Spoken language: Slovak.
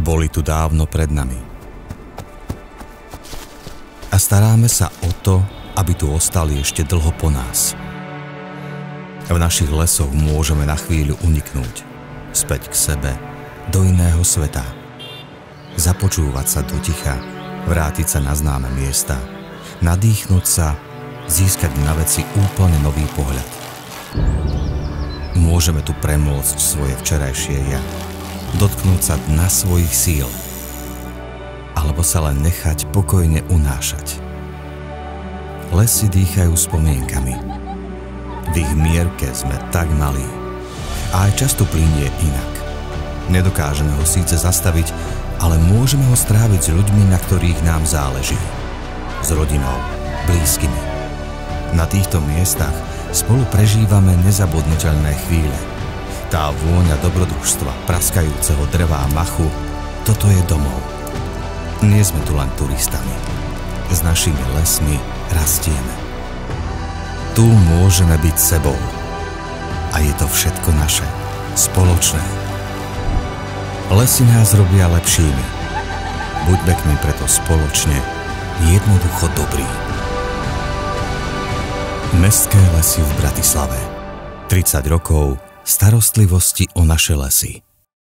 Boli tu dávno pred nami. A staráme sa o to, aby tu ostali ešte dlho po nás. V našich lesoch môžeme na chvíľu uniknúť, späť k sebe, do iného sveta. Započúvať sa do ticha, vrátiť sa na známe miesta, nadýchnuť sa, získať na veci úplne nový pohľad. Môžeme tu premôcť svoje včerajšie ja, dotknúť sa dna svojich síl, alebo sa len nechať pokojne unášať. Lesy dýchajú spomienkami. V ich mierke sme tak malí. A aj často plynie inak. Nedokážeme ho síce zastaviť, ale môžeme ho stráviť s ľuďmi, na ktorých nám záleží. S rodinou, blízkymi. Na týchto miestach spolu prežívame nezabudnuteľné chvíle. Tá vôňa dobrodružstva, praskajúceho dreva a machu, toto je domov. Nie sme tu len turistami. S našimi lesmi rastieme. Tu môžeme byť sebou. A je to všetko naše, spoločné. Lesy nás robia lepšími. Buďme k nim preto spoločne, jednoducho dobrí. Mestské lesy v Bratislave. 30 rokov starostlivosti o naše lesy.